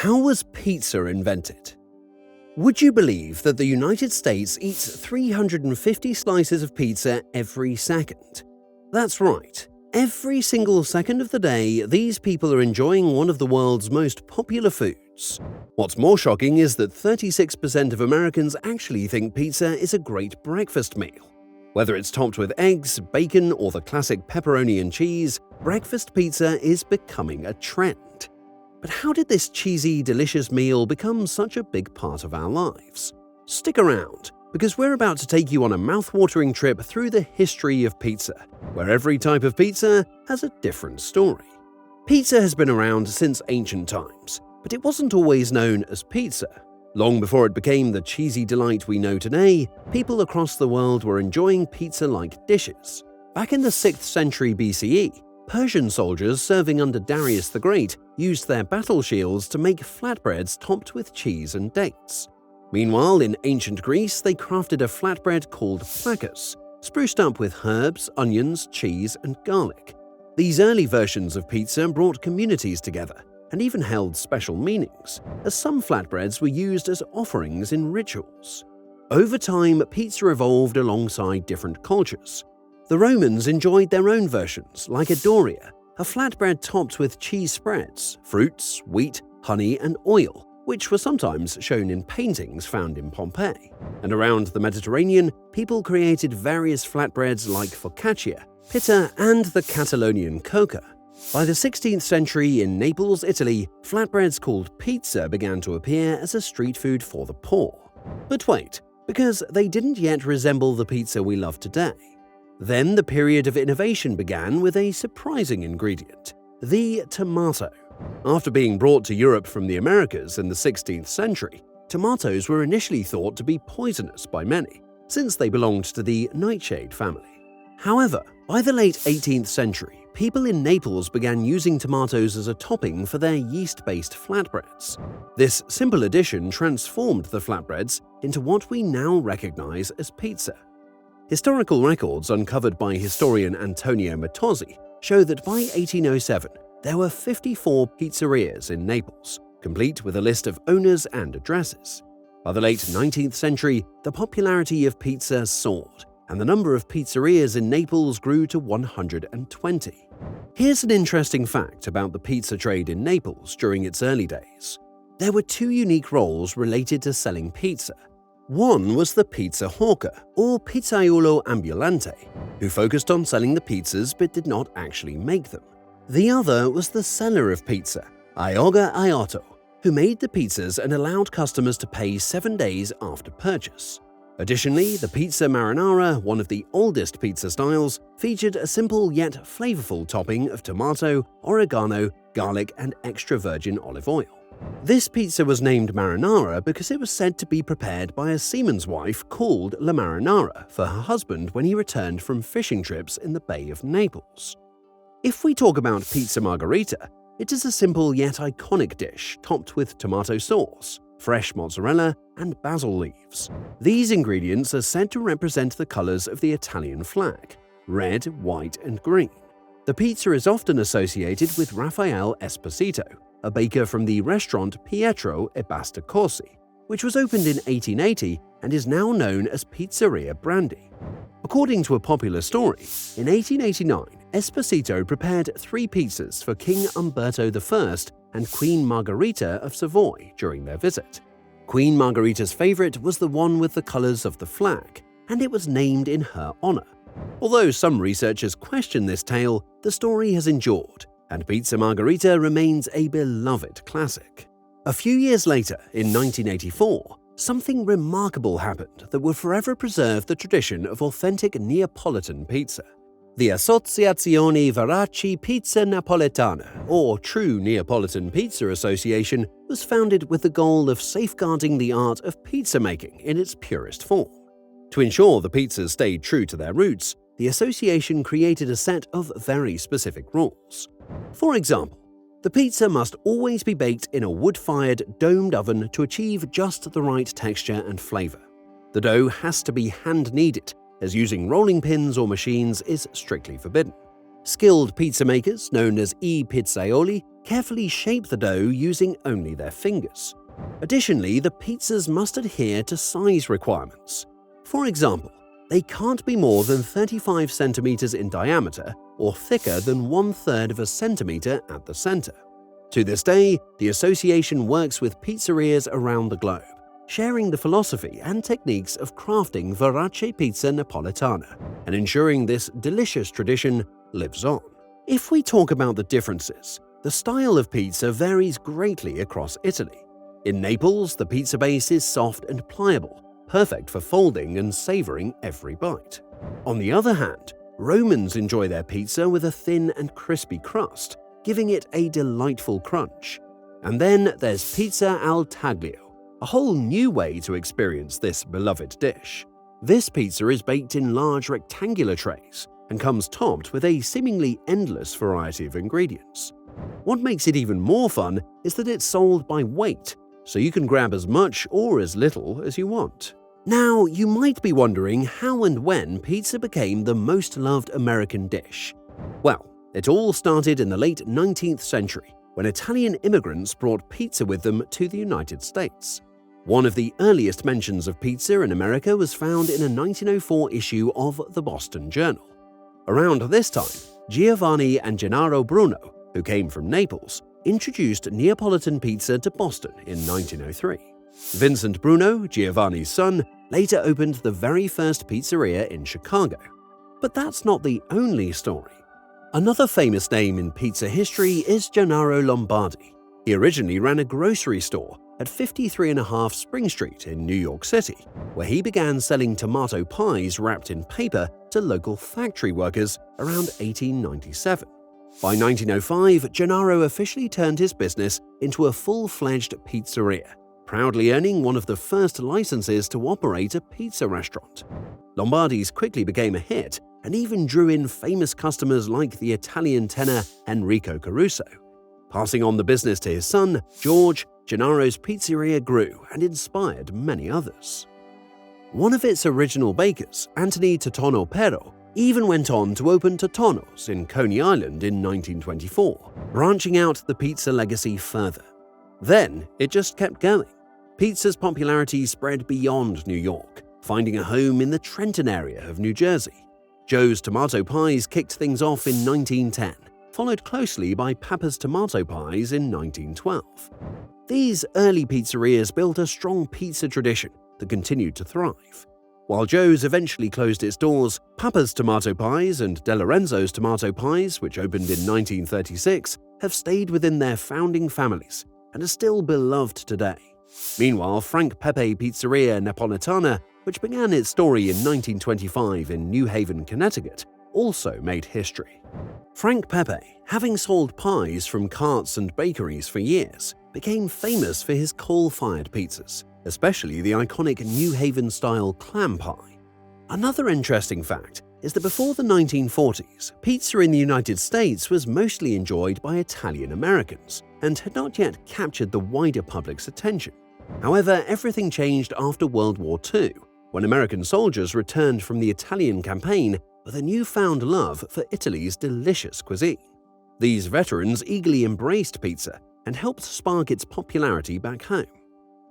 How was pizza invented? Would you believe that the United States eats 350 slices of pizza every second? That's right. Every single second of the day, these people are enjoying one of the world's most popular foods. What's more shocking is that 36% of Americans actually think pizza is a great breakfast meal. Whether it's topped with eggs, bacon, or the classic pepperoni and cheese, breakfast pizza is becoming a trend. But how did this cheesy, delicious meal become such a big part of our lives? Stick around, because we're about to take you on a mouth-watering trip through the history of pizza, where every type of pizza has a different story. Pizza has been around since ancient times, but it wasn't always known as pizza. Long before it became the cheesy delight we know today, people across the world were enjoying pizza-like dishes. Back in the 6th century BCE, Persian soldiers serving under Darius the Great used their battle shields to make flatbreads topped with cheese and dates. Meanwhile, in ancient Greece, they crafted a flatbread called plakos, spruced up with herbs, onions, cheese, and garlic. These early versions of pizza brought communities together and even held special meanings, as some flatbreads were used as offerings in rituals. Over time, pizza evolved alongside different cultures. The Romans enjoyed their own versions, like a doria, a flatbread topped with cheese spreads, fruits, wheat, honey, and oil, which were sometimes shown in paintings found in Pompeii. And around the Mediterranean, people created various flatbreads like focaccia, pita, and the Catalonian coca. By the 16th century in Naples, Italy, flatbreads called pizza began to appear as a street food for the poor. But wait, because they didn't yet resemble the pizza we love today. Then the period of innovation began with a surprising ingredient, the tomato. After being brought to Europe from the Americas in the 16th century, tomatoes were initially thought to be poisonous by many, since they belonged to the nightshade family. However, by the late 18th century, people in Naples began using tomatoes as a topping for their yeast-based flatbreads. This simple addition transformed the flatbreads into what we now recognize as pizza. Historical records uncovered by historian Antonio Mattozzi show that by 1807, there were 54 pizzerias in Naples, complete with a list of owners and addresses. By the late 19th century, the popularity of pizza soared, and the number of pizzerias in Naples grew to 120. Here's an interesting fact about the pizza trade in Naples during its early days. There were two unique roles related to selling pizza. One was the pizza hawker, or pizzaiolo ambulante, who focused on selling the pizzas but did not actually make them. The other was the seller of pizza, aioga aiuto, who made the pizzas and allowed customers to pay 7 days after purchase. Additionally, the pizza marinara, one of the oldest pizza styles, featured a simple yet flavorful topping of tomato, oregano, garlic, and extra virgin olive oil. This pizza was named marinara because it was said to be prepared by a seaman's wife called La Marinara for her husband when he returned from fishing trips in the Bay of Naples. If we talk about pizza margherita, it is a simple yet iconic dish topped with tomato sauce, fresh mozzarella, and basil leaves. These ingredients are said to represent the colors of the Italian flag: red, white, and green. The pizza is often associated with Raffaele Esposito, a baker from the restaurant Pietro e Basta Corsi, which was opened in 1880 and is now known as Pizzeria Brandi. According to a popular story, in 1889, Esposito prepared 3 pizzas for King Umberto I and Queen Margherita of Savoy during their visit. Queen Margherita's favorite was the one with the colors of the flag, and it was named in her honor. Although some researchers question this tale, the story has endured, and pizza margherita remains a beloved classic. A few years later, in 1984, something remarkable happened that will forever preserve the tradition of authentic Neapolitan pizza. The Associazione Verace Pizza Napoletana, or True Neapolitan Pizza Association, was founded with the goal of safeguarding the art of pizza making in its purest form. To ensure the pizzas stayed true to their roots, the association created a set of very specific rules. For example, the pizza must always be baked in a wood-fired, domed oven to achieve just the right texture and flavor. The dough has to be hand-kneaded, as using rolling pins or machines is strictly forbidden. Skilled pizza makers, known as i pizzaioli, carefully shape the dough using only their fingers. Additionally, the pizzas must adhere to size requirements. For example, they can't be more than 35 centimeters in diameter or thicker than 1/3 of a centimeter at the center. To this day, the association works with pizzerias around the globe, sharing the philosophy and techniques of crafting verace pizza napolitana and ensuring this delicious tradition lives on. If we talk about the differences, the style of pizza varies greatly across Italy. In Naples, the pizza base is soft and pliable, perfect for folding and savoring every bite. On the other hand, Romans enjoy their pizza with a thin and crispy crust, giving it a delightful crunch. And then there's pizza al taglio, a whole new way to experience this beloved dish. This pizza is baked in large rectangular trays and comes topped with a seemingly endless variety of ingredients. What makes it even more fun is that it's sold by weight, so you can grab as much or as little as you want. Now, you might be wondering how and when pizza became the most loved American dish. Well, it all started in the late 19th century when Italian immigrants brought pizza with them to the United States. One of the earliest mentions of pizza in America was found in a 1904 issue of the Boston Journal. Around this time, Giovanni and Gennaro Bruno, who came from Naples, introduced Neapolitan pizza to Boston in 1903. Vincent Bruno, Giovanni's son, later opened the very first pizzeria in Chicago. But that's not the only story. Another famous name in pizza history is Gennaro Lombardi. He originally ran a grocery store at 53½ Spring Street in New York City, where he began selling tomato pies wrapped in paper to local factory workers around 1897. By 1905, Gennaro officially turned his business into a full-fledged pizzeria, proudly earning one of the first licenses to operate a pizza restaurant. Lombardi's quickly became a hit and even drew in famous customers like the Italian tenor Enrico Caruso. Passing on the business to his son, George, Gennaro's pizzeria grew and inspired many others. One of its original bakers, Anthony Totonno Pero, even went on to open Totonno's in Coney Island in 1924, branching out the pizza legacy further. Then, it just kept going. Pizza's popularity spread beyond New York, finding a home in the Trenton area of New Jersey. Joe's Tomato Pies kicked things off in 1910, followed closely by Papa's Tomato Pies in 1912. These early pizzerias built a strong pizza tradition that continued to thrive. While Joe's eventually closed its doors, Papa's Tomato Pies and De Lorenzo's Tomato Pies, which opened in 1936, have stayed within their founding families and are still beloved today. Meanwhile, Frank Pepe Pizzeria Napolitana, which began its story in 1925 in New Haven, Connecticut, also made history. Frank Pepe, having sold pies from carts and bakeries for years, became famous for his coal-fired pizzas, especially the iconic New Haven-style clam pie. Another interesting fact is that before the 1940s, pizza in the United States was mostly enjoyed by Italian Americans and had not yet captured the wider public's attention. However, everything changed after World War II, when American soldiers returned from the Italian campaign with a newfound love for Italy's delicious cuisine. These veterans eagerly embraced pizza and helped spark its popularity back home.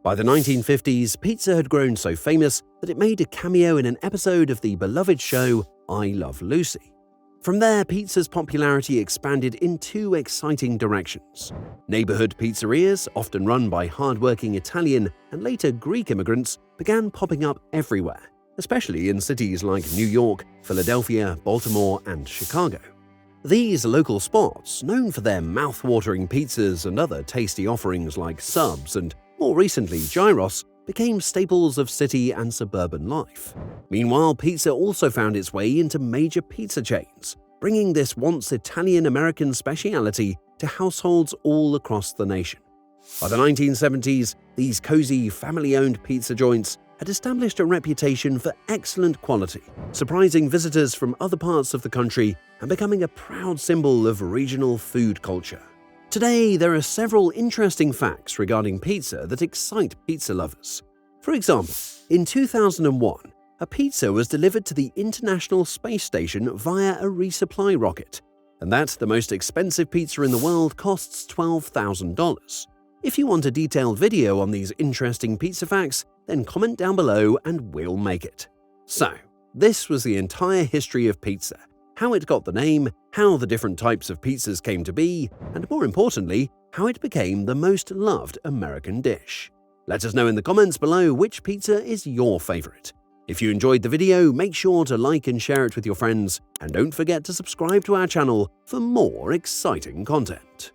By the 1950s, pizza had grown so famous that it made a cameo in an episode of the beloved show I Love Lucy. From there, pizza's popularity expanded in two exciting directions. Neighborhood pizzerias, often run by hardworking Italian and later Greek immigrants, began popping up everywhere, especially in cities like New York, Philadelphia, Baltimore, and Chicago. These local spots, known for their mouth-watering pizzas and other tasty offerings like subs and, more recently, gyros, became staples of city and suburban life. Meanwhile, pizza also found its way into major pizza chains, bringing this once Italian-American speciality to households all across the nation. By the 1970s, these cozy, family-owned pizza joints had established a reputation for excellent quality, surprising visitors from other parts of the country and becoming a proud symbol of regional food culture. Today, there are several interesting facts regarding pizza that excite pizza lovers. For example, in 2001, a pizza was delivered to the International Space Station via a resupply rocket. and that the most expensive pizza in the world costs $12,000. If you want a detailed video on these interesting pizza facts, then comment down below and we'll make it. So, this was the entire history of pizza, how it got the name, how the different types of pizzas came to be, and more importantly, how it became the most loved American dish. Let us know in the comments below which pizza is your favorite. If you enjoyed the video, make sure to like and share it with your friends, and don't forget to subscribe to our channel for more exciting content.